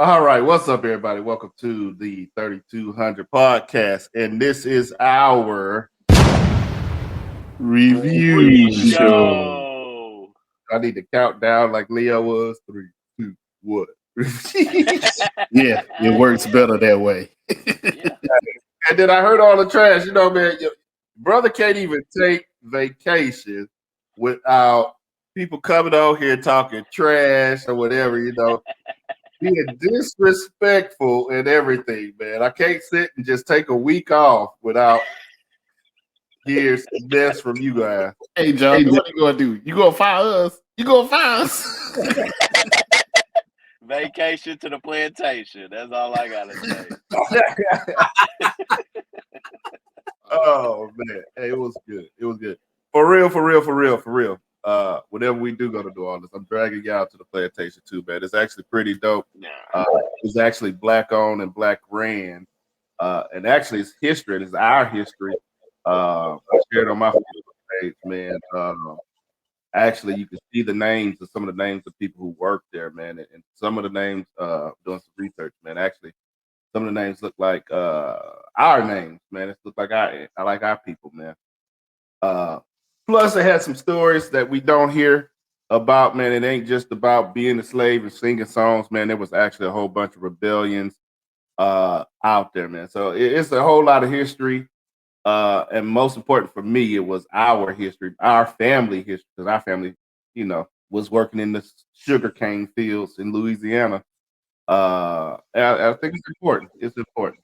All right, what's up, everybody? Welcome to the 3200 podcast, and this is our review show. Show. I need to count down like Leo was. 3, 2, 1. Yeah, it works better that way. Yeah. And then I heard all the trash. Man, your brother can't even take vacation without people coming on here talking trash or whatever. Being disrespectful and everything, man. I can't sit and just take a week off without hearing some mess from you guys. Hey, John, what are you gonna do? You gonna fire us? You gonna fire us? Vacation to the plantation. That's all I gotta say. Oh man, hey, it was good. It was good. For real. Whenever we do go to New Orleans, I'm dragging y'all to the plantation too, man. It's actually pretty dope. It's actually black owned and black ran. And actually it's history. It's our history. I shared on my Facebook page, man. Actually, you can see the names of some of the names of people who work there, man, and some of the names. Doing some research, man. Actually, some of the names look like our names, man. It look like I like our people, man. Plus, it had some stories that we don't hear about, man. It ain't just about being a slave and singing songs, man. There was actually a whole bunch of rebellions out there, man. So it's a whole lot of history. And most important for me, it was our history, our family history, because our family, was working in the sugarcane fields in Louisiana. I think it's important. It's important.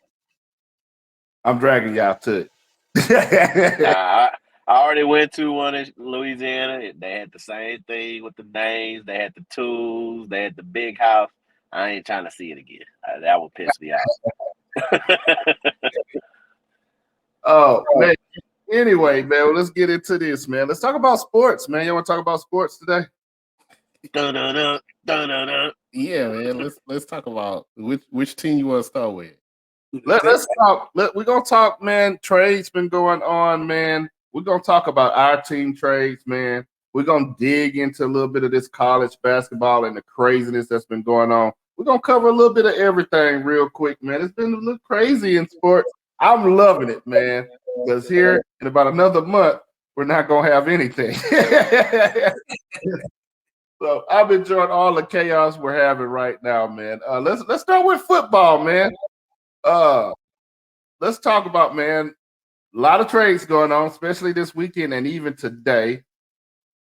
I'm dragging y'all to it. I already went to one in Louisiana. They had the same thing with the names. They had the tools. They had the big house. I ain't trying to see it again. That would piss me off. Oh man. Anyway, man, well, let's get into this, man. Let's talk about sports, man. You want to talk about sports today? Dun-dun-dun, dun-dun-dun. Yeah, man. Let's talk about which team you want to start with. Let's talk. We're gonna talk, man. Trades been going on, man. We're gonna talk about our team trades, man. We're gonna dig into a little bit of this college basketball and the craziness that's been going on. We're gonna cover a little bit of everything real quick, man. It's been a little crazy in sports. I'm loving it, man. Because here in about another month, we're not gonna have anything. So I'm enjoying all the chaos we're having right now, man. Let's start with football, man. Let's talk about, man, a lot of trades going on, especially this weekend and even today.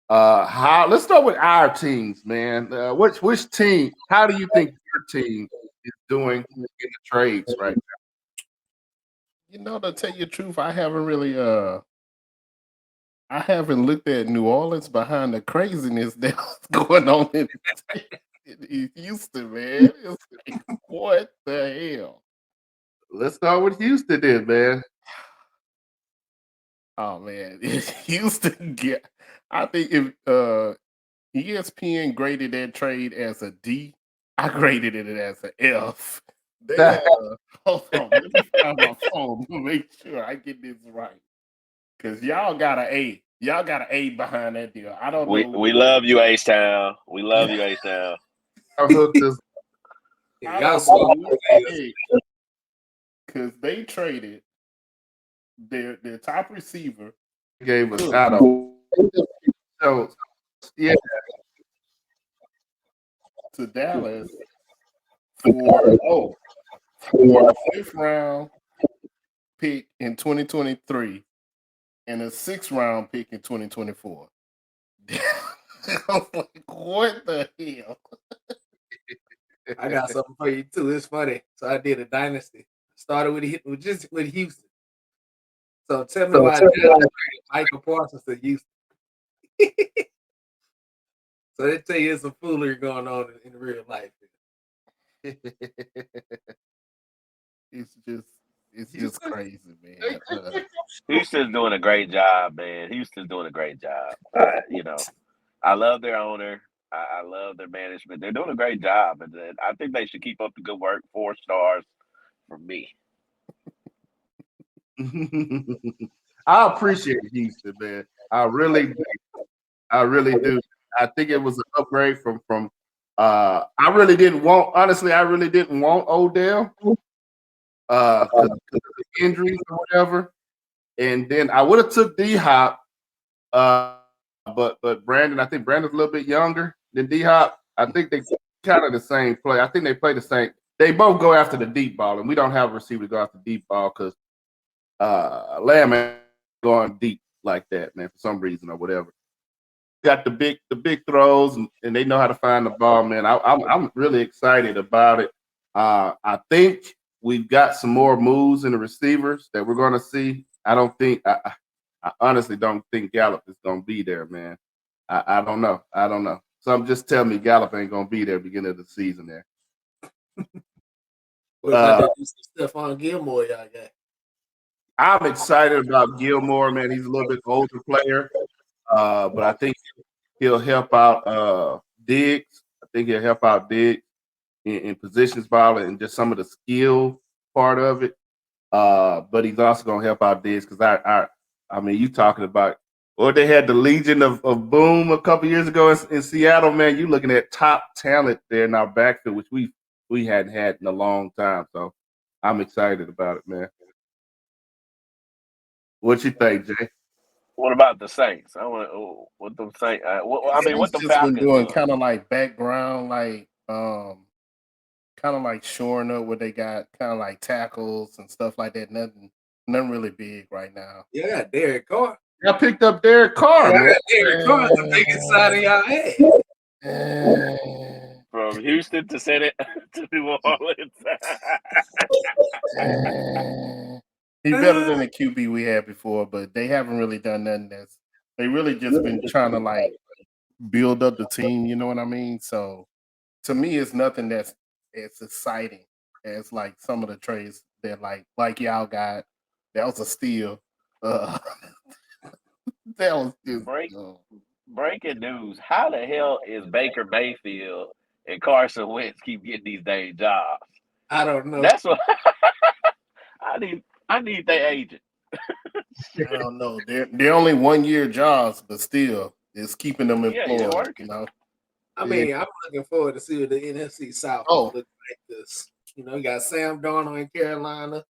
Let's start with our teams, man. Which team? How do you think your team is doing in the trades right now? To tell you the truth, I haven't really I haven't looked at New Orleans behind the craziness that's going on in Houston, man. It's like, what the hell? Let's start with Houston, then, man. Oh man, Houston. I think if ESPN graded that trade as a D, I graded it as an F. Hold on, let me find my phone to make sure I get this right. Because y'all got an A. Y'all got an A behind that deal. I don't know. We love you, H-Town. We love you, H-Town. Because they traded their top receiver. Gave us out of yeah to Dallas for a fifth round pick in 2023 and a sixth round pick in 2024. I was like, what the hell? I got something for you too. It's funny. So I did a dynasty. Started with Houston. So tell me why Michael Parsons to Houston. So they tell you there's some foolery going on in real life. It's just crazy, man. Houston's doing a great job, man. Houston's doing a great job. I love their owner. I love their management. They're doing a great job, and I think they should keep up the good work. 4 stars from me. I appreciate Houston, man. I really do. I think it was an upgrade from I really didn't want Odell because of injuries or whatever. And then I would have took D-Hop, but Brandon, I think Brandon's a little bit younger than D-Hop. I think they kind of the same play. I think they play the same. They both go after the deep ball, and we don't have a receiver to go after the deep ball because Lamb ain't going deep like that, man, for some reason or whatever. Got the big throws, and they know how to find the ball, man. I'm really excited about it. I think we've got some more moves in the receivers that we're going to see. I honestly don't think Gallup is going to be there, man. I don't know. Some just tell me Gallup ain't going to be there beginning of the season there. What about Stephon Gilmore y'all got? I'm excited about Gilmore, man. He's a little bit older player, but I think he'll help out Diggs. I think he'll help out Diggs in positions ball and just some of the skill part of it. But he's also going to help out Diggs because I mean, you talking about, or they had the Legion of Boom a couple years ago in Seattle, man. You looking at top talent there in our backfield, which we hadn't had in a long time. So I'm excited about it, man. What you think, Jay? What about the Saints? I want what the Saints. What the just Falcons been doing doing? kind of like background, like kind of like shoring up what they got, kind of like tackles and stuff like that. Nothing really big right now. Yeah, I got Derek Carr. I picked up Derek Carr, Yeah, I man. got Derek Carr, the biggest signing y'all had. From Houston to Senate to New Orleans. He's better than the QB we had before, but they haven't really done nothing they really just been trying to like build up the team, you know what I mean? So to me it's nothing that's as exciting as like some of the trades that like y'all got. That was a steal. That was just Breaking news. How the hell is Baker Mayfield and Carson Wentz keep getting these dang jobs? I don't know. That's what I need their agent. I don't know. They're only 1 year jobs, but still it's keeping them employed, you know. I mean, I'm looking forward to see what the NFC South looks like this. You know, we got Sam Darnold in Carolina,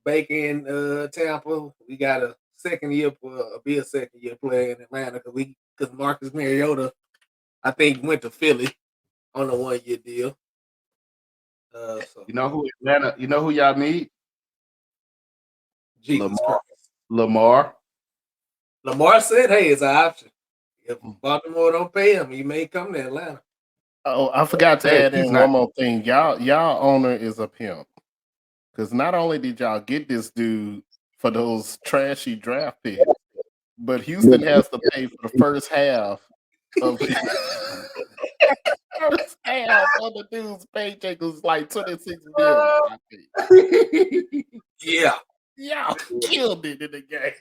Baker in Tampa. We got a second year player in Atlanta because Marcus Mariota, I think, went to Philly on a 1 year deal. So you know who y'all need? Lamar said, "Hey, it's an option. If Baltimore don't pay him, he may come to Atlanta." Oh, I forgot to add in one more thing. Y'all owner is a pimp. Because not only did y'all get this dude for those trashy draft picks, but Houston has to pay for the first half of the dude's paycheck was like $26 million. Yeah. Y'all killed it in the game.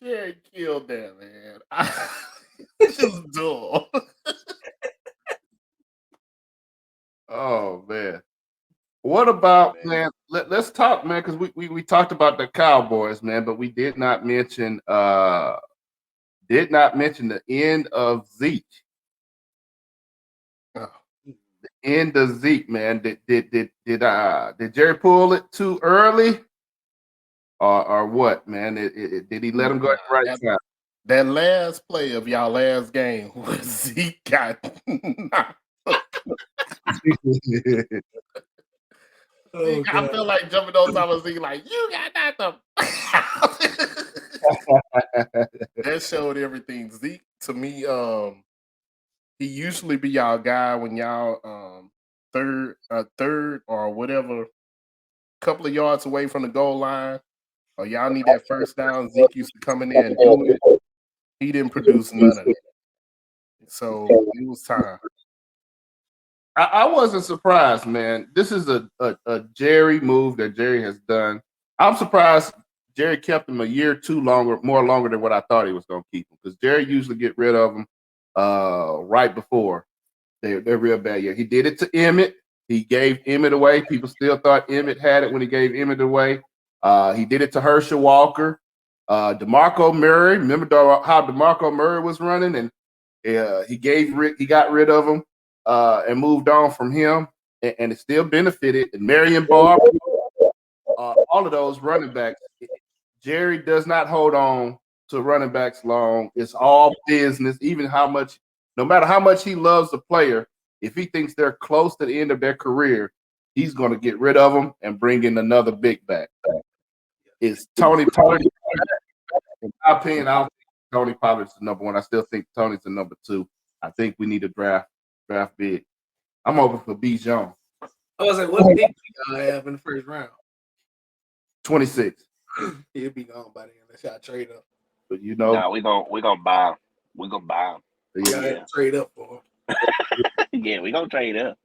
Jerry killed that, man. It's just dull. Oh man. What about, man? Let's talk, man, because we talked about the Cowboys, man, but we did not mention the end of Zeke. The end of Zeke, man. Did Jerry pull it too early, or what, man? Did he let him go at the right time? That last play of y'all last game was Zeke got I feel like jumping on top of Zeke, like, you got that. That showed everything. Zeke, to me, he usually be y'all guy when y'all third or whatever, couple of yards away from the goal line, or y'all need that first down. Zeke used to come in there and do it. He didn't produce none of it. So it was time. I wasn't surprised, man. This is a Jerry move that Jerry has done. I'm surprised Jerry kept him a year or two more longer than what I thought he was going to keep him, because Jerry usually get rid of him right before they're real bad. Yeah, he did it to Emmett. He gave Emmett away. People still thought Emmett had it when he gave Emmett away. He did it to Herschel Walker, DeMarco Murray. Remember how DeMarco Murray was running, and He got rid of him and moved on from him, and it still benefited. And Marion Barber, all of those running backs. Jerry does not hold on to running backs long. It's all business. No matter how much he loves the player, if he thinks they're close to the end of their career, he's going to get rid of them and bring in another big back. Is Tony? In my opinion, I don't think Tony Pollard's the number one. I still think Tony's the number two. I think we need to draft big. I'm open for Bijan. I was like, what pick do y'all have in the first round? 26. He'll be gone by then. Let's y'all trade up. But you know, we're gonna buy him. We're gonna buy him. Yeah, trade up for him. Yeah, we're gonna trade up.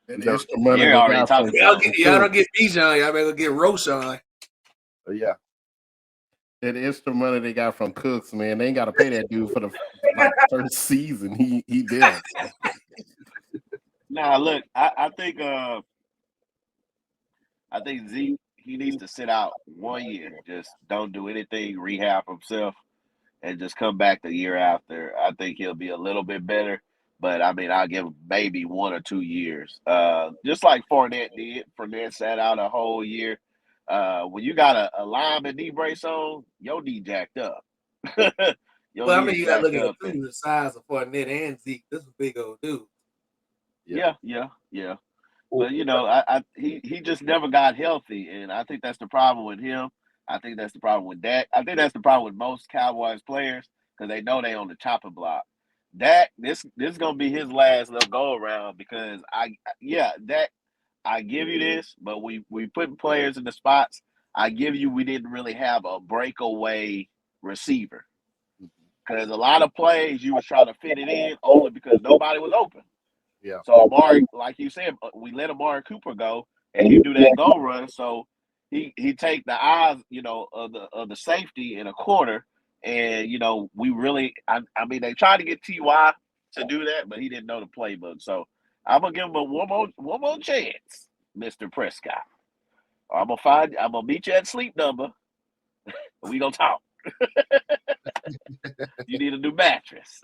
And extra money. Y'all don't get Bijan. Y'all better get Roshan. Yeah. That extra money they got from Cooks, man, they ain't got to pay that dude for the first season. He did. Nah, look, I think Zeke, he needs to sit out 1 year. Just don't do anything, rehab himself, and just come back the year after. I think he'll be a little bit better. But I mean, I'll give him maybe 1 or 2 years. Just like Fournette did. Fournette sat out a whole year. When you got a lineman knee brace on, your knee jacked up. Well, I mean, you got to look at the size of Fournette and Zeke. This is a big old dude. Yeah. But you know, he just never got healthy, and I think that's the problem with him. I think that's the problem with Dak. I think that's the problem with most Cowboys players because they know they on the chopping block. Dak, this is gonna be his last little go around because Dak, I give you this, but we put players in the spots. I give you we didn't really have a breakaway receiver because a lot of plays you was trying to fit it in only because nobody was open. Yeah. So Amari, like you said, we let Amari Cooper go, and he do that go run. So he take the eyes, of the safety in a corner, and we really, I mean, they tried to get Ty to do that, but he didn't know the playbook. So I'm gonna give him one more chance, Mr. Prescott. I'm gonna meet you at sleep number. We gonna talk. You need a new mattress.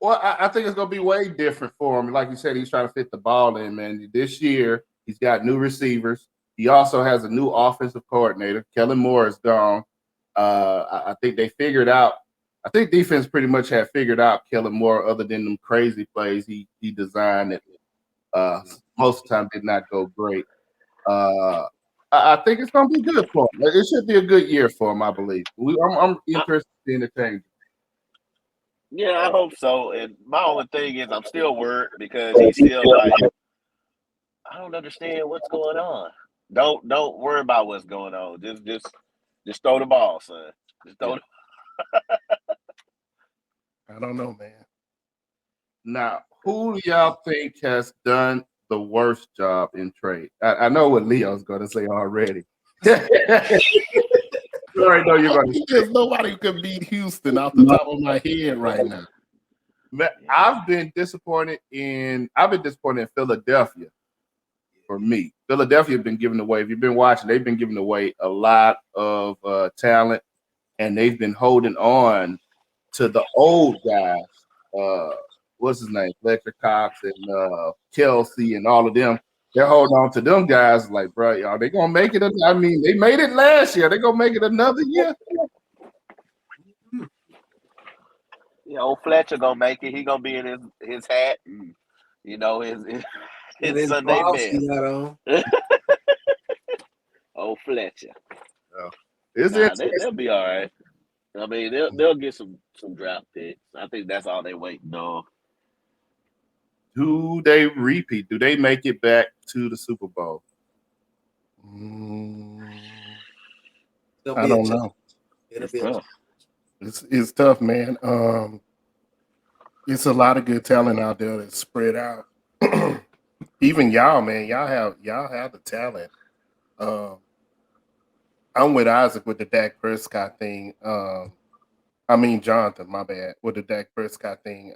Well, I think it's going to be way different for him. Like you said, he's trying to fit the ball in, man. This year, he's got new receivers. He also has a new offensive coordinator. Kellen Moore is gone. I think they figured out – I think defense pretty much had figured out Kellen Moore other than them crazy plays he designed that most of the time did not go great. I think it's going to be good for him. It should be a good year for him, I believe. I'm interested in the change. Yeah, I hope so. And my only thing is I'm still worried because he's still like, I don't understand what's going on. Don't worry about what's going on. Just throw the ball, son. Just throw it. I don't know, man. Now, who do y'all think has done the worst job in trade? I know what Leo's going to say already. You already know you're going to. There's nobody who can beat Houston off the top of my head right now. I've been disappointed in Philadelphia. For me, Philadelphia has been giving away. If you've been watching, they've been giving away a lot of talent, and they've been holding on to the old guys. What's his name? Fletcher Cox and Kelsey and all of them. They're holding on to them guys like, bro, y'all, they going to make it. I mean, they made it last year. They're going to make it another year. Old Fletcher going to make it. He going to be in his hat and, his Sunday best. Old Fletcher. They'll be all right. I mean, they'll get some draft picks. I think that's all they waiting on. Do they repeat? Do they make it back to the Super Bowl? I don't know. It's tough, man. It's a lot of good talent out there that's spread out. Even y'all, man, y'all have the talent. I'm with Isaac with the Dak Prescott thing. Jonathan, my bad, with the Dak Prescott thing.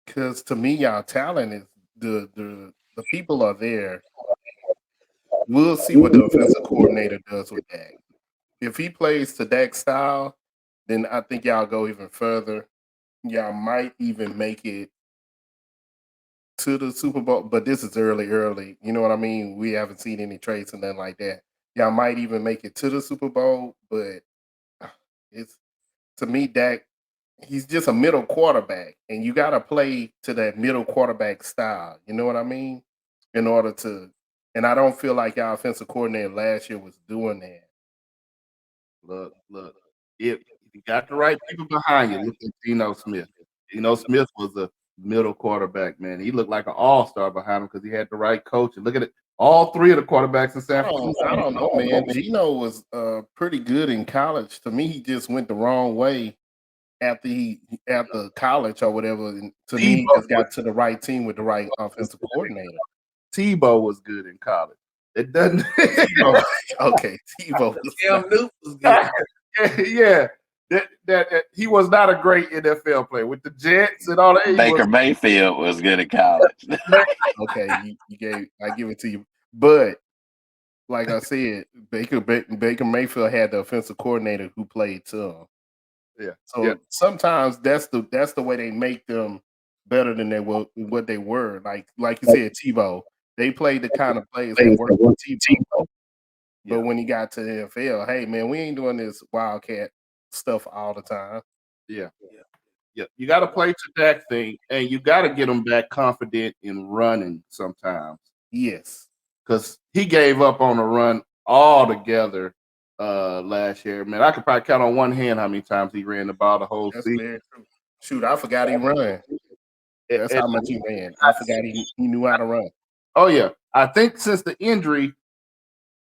Because to me, y'all talent is the people are there. We'll see what the offensive coordinator does with Dak. If he plays to Dak's style, then I think y'all go even further. Y'all might even make it to the Super Bowl, but this is early. You know what I mean? We haven't seen any trades and nothing like that. Y'all might even make it to the Super Bowl, but it's to me, Dak, he's just a middle quarterback, and you got to play to that middle quarterback style. You know what I mean? In order to, and I don't feel like our offensive coordinator last year was doing that. Look. If you got the right people behind you, look at Geno Smith. Geno Smith was a middle quarterback, man. He looked like an all-star behind him because he had the right coach. And look at it. All three of the quarterbacks in San Francisco. I don't know, man. Geno was pretty good in college. To me, he just went the wrong way after college or whatever. And to me, he just got to the right team with the right offensive coordinator. Tebow was good in college. It doesn't. Okay, Tebow was good. Yeah. That he was not a great NFL player with the Jets and all that. Baker Mayfield was good at college. Okay, I give it to you. But like I said, Baker Mayfield had the offensive coordinator who played to him. Yeah. So sometimes that's the way they make them better than what they were. Like you said, Tebow. They played the kind of plays that worked with Tebow. But when he got to the NFL, hey man, we ain't doing this Wildcat stuff all the time. Yeah. You got to play to that thing, and you got to get them back confident in running sometimes. Yes, because he gave up on the run altogether last year. Man, I could probably count on one hand how many times he ran the ball the whole season. Very true. Shoot, I forgot he ran. That's how much he ran. I forgot he knew how to run. Oh yeah, I think since the injury,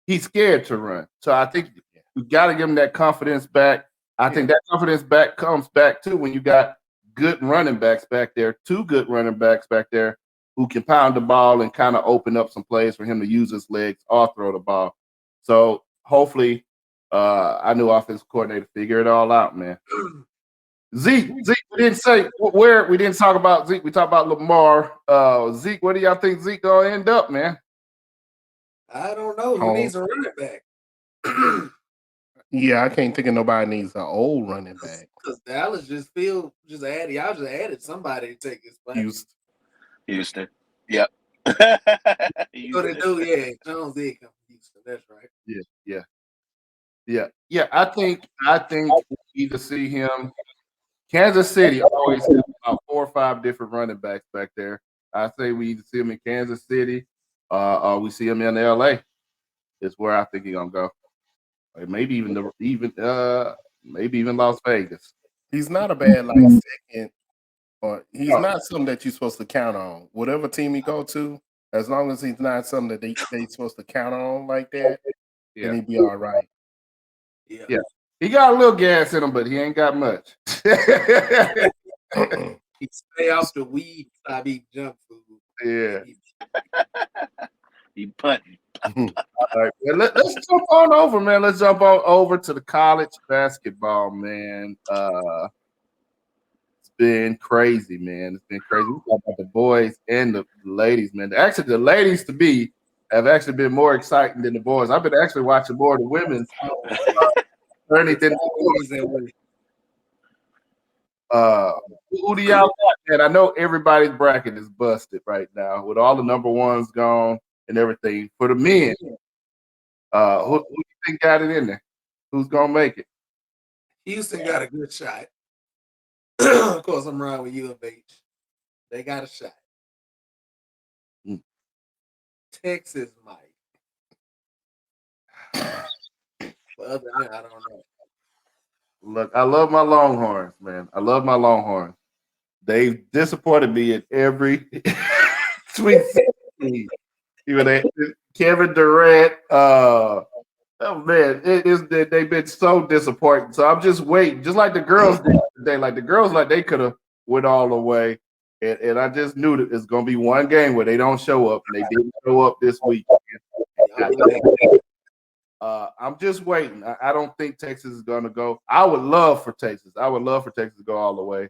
he's scared to run. So I think you got to give him that confidence back. I think that confidence comes back too when you got good running backs back there, two good running backs back there who can pound the ball and kind of open up some plays for him to use his legs or throw the ball. So hopefully, our new offensive coordinator figure it all out, man. Zeke, we didn't say where. We didn't talk about Zeke. We talked about Lamar. Zeke, where do y'all think Zeke gonna end up, man? I don't know. Who needs a running back? Yeah, I can't think of nobody needs an old running back. Because Dallas just added. Y'all just added somebody to take his place. Houston. Yep. Houston. So they do, yeah. Jones did come from Houston. That's right. Yeah. I think we either see him. Kansas City always has about 4 or 5 different running backs back there. I say we either see him in Kansas City, or we see him in LA. Is where I think he's gonna go. Or maybe even Las Vegas. He's not a bad second, or he's not something that you're supposed to count on. Whatever team he go to, as long as he's not something that they supposed to count on like that, then he'd be all right. Yeah. He got a little gas in him, but he ain't got much. He stay off the weed, stop eating junk food. Yeah. He punting. All right, let's jump on over, man. Let's jump on over to the college basketball, man. It's been crazy, man. It's been crazy. We talk about the boys and the ladies, man. Actually, the ladies to me have actually been more exciting than the boys. I've been actually watching more of the women's anything. Who do y'all got, man? I know everybody's bracket is busted right now with all the number ones gone and everything. For the men, who do you think got it in there? Who's gonna make it? Houston got a good shot. Of course, I'm riding with U of H. They got a shot. Texas might. But other than that, I don't know. Look, I love my Longhorns, man. I love my Longhorns. They disappointed me in every Sweet 16. Even Kevin Durant. Oh man, they've been so disappointing. So I'm just waiting, just like the girls did today. Like the girls, they could have went all the way, and I just knew that it's gonna be one game where they don't show up, and they didn't show up this week. I'm just waiting. I don't think Texas is gonna go. I would love for Texas. To go all the way,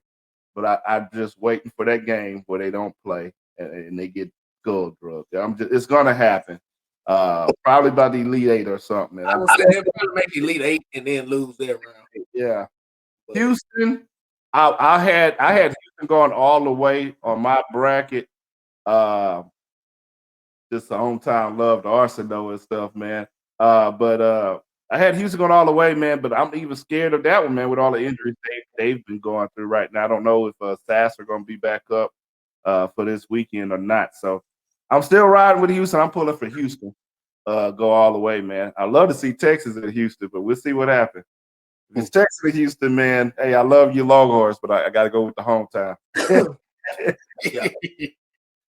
but I'm just waiting for that game where they don't play and they get gold drugged. It's gonna happen. Probably by the Elite Eight or something. I would say they'll probably make the Elite Eight and then lose their round. Yeah. But Houston, I had Houston going all the way on my bracket. Just the hometown love, the Arsenal and stuff, man. But I had Houston going all the way, man. But I'm even scared of that one, man, with all the injuries they've been going through right now. I don't know if Sass are going to be back up for this weekend or not. So I'm still riding with Houston. I'm pulling for Houston. Go all the way, man. I love to see Texas and Houston, but we'll see what happens. If it's Texas and Houston, man, hey, I love you Longhorns, but I got to go with the hometown. yeah.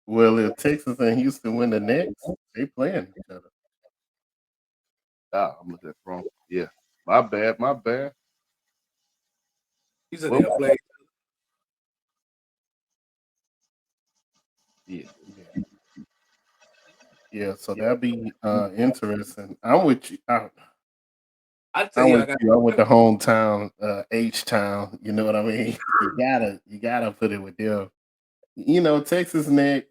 Well, if Texas and Houston win the next, they playing each other. I'm looking at the wrong. Yeah, my bad. You said they'll play. Yeah, so that'd be interesting. I'm with you. I tell I'm you, with you. I'm with the hometown, H town. You know what I mean? You gotta put it with them. You know, Texas next,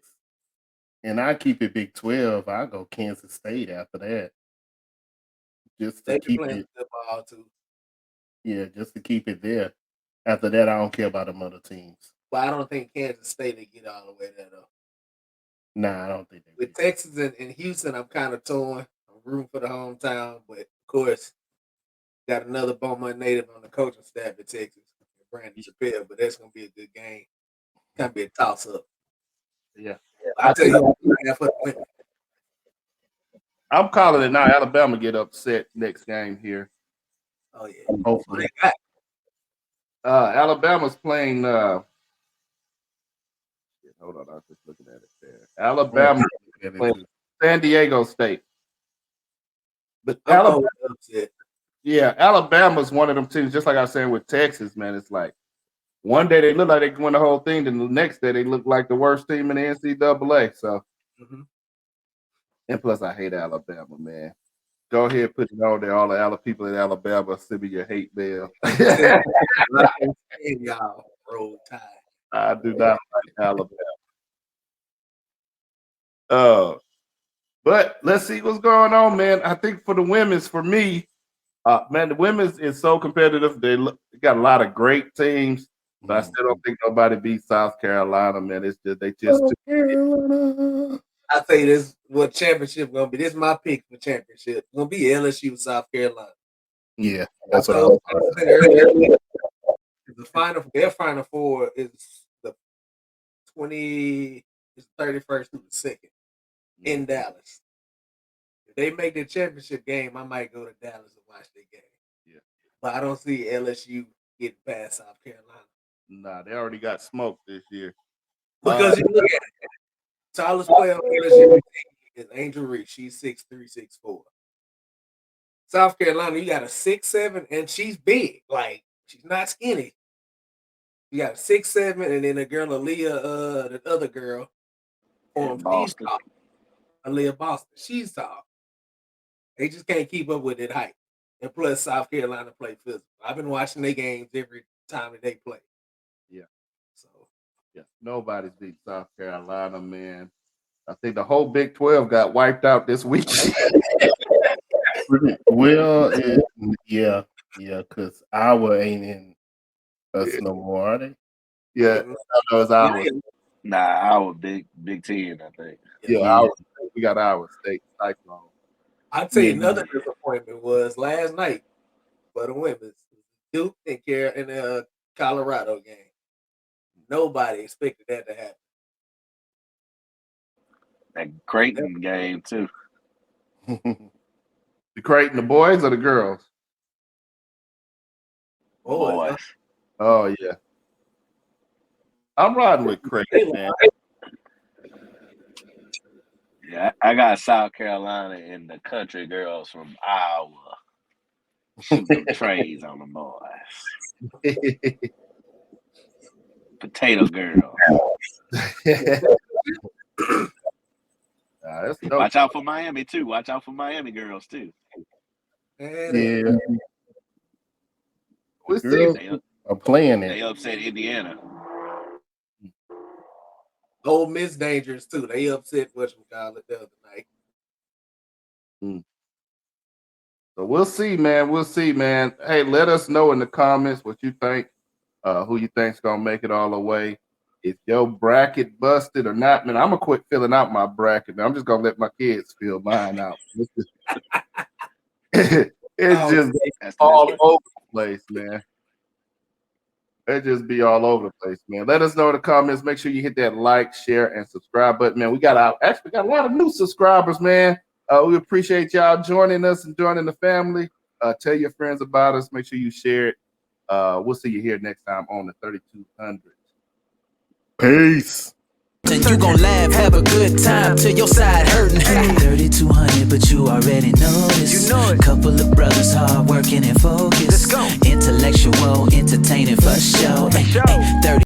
and I keep it Big 12. I go Kansas State after that, just to they be keep playing it. football too. Yeah, just to keep it there. After that, I don't care about them other teams. But I don't think Kansas State will get all the way there though. Nah, I don't think they With Texas and Houston, I'm kind of torn. I'm rooting for the hometown, but of course, got another Beaumont native on the coaching staff at Texas, Brandon Chappelle. But that's gonna be a good game. Gonna be a toss up. Yeah, I tell you, I'm calling it now. Alabama get upset next game here. oh yeah, hopefully. Alabama's playing. Hold on, I was just looking at it there. Alabama playing San Diego State. But Alabama, yeah, Alabama's one of them teams. Just like I was saying with Texas, man, it's like one day they look like they win the whole thing, then the next day they look like the worst team in the NCAA. So, and plus I hate Alabama, man. Go ahead, put it on there. All the people in Alabama, send me your hate mail. Y'all roll tide. I do not like Alabama. But let's see what's going on, man. I think for the women's, for me, man, the women's is so competitive. They got a lot of great teams, but I still don't think nobody beats South Carolina, man. It's just they just. I say this what championship gonna be. This is my pick for championship. It's gonna be LSU, South Carolina. Yeah, that's what I was saying earlier. The final, their final four is the 31st through the 2nd in Dallas. If they make the championship game, I might go to Dallas and watch their game. Yeah, but I don't see LSU getting past South Carolina. Nah, they already got smoked this year. Because you look at it, tallest player on LSU is Angel Reese. She's 6'3", 6'4". South Carolina, you got a 6'7", and she's big. Like, she's not skinny. You got a 6'7", and then a girl, Aaliyah, the other girl, she's tall. Aaliyah Boston, she's tall. They just can't keep up with that height. And plus, South Carolina play physical. I've been watching their games every time that they play. Yeah. So, yeah, nobody's beat South Carolina, man. I think the whole Big 12 got wiped out this week. Well, yeah, because Iowa ain't in us no more, are they? Yeah, it's Iowa. Nah, Iowa Big 10, I think. Yeah, Iowa, we got Iowa State Cyclone. I'll tell you another disappointment was last night for the women's Duke and the Colorado game. Nobody expected that to happen. That Creighton game too. The Creighton, the boys or the girls? Boys. Oh yeah. I'm riding with Creighton, man. Yeah, I got South Carolina and the country girls from Iowa shooting trays on the boys. Potato girls. Watch out for Miami too. Watch out for Miami girls too. Yeah. What's girls are playing it. They upset Indiana. Ole Miss dangerous too. They upset whatchamacallit the other night. So we'll see, man. We'll see, man. Hey, let us know in the comments what you think. Who you think's gonna make it all the way? Is your bracket busted or not? Man, I'm gonna quit filling out my bracket. Man. I'm just gonna let my kids fill mine out. It's just all over the place, man. It just be all over the place, man. Let us know in the comments. Make sure you hit that like, share, and subscribe button, man. We got a lot of new subscribers, man. We appreciate y'all joining us and joining the family. Tell your friends about us. Make sure you share it. We'll see you here next time on the 3200. Peace. And you gon' laugh, have a good time till your side hurting. 3200, but you already know this. You know it. Couple of brothers hard working and focused. Let's go. Intellectual, entertaining for sure. 30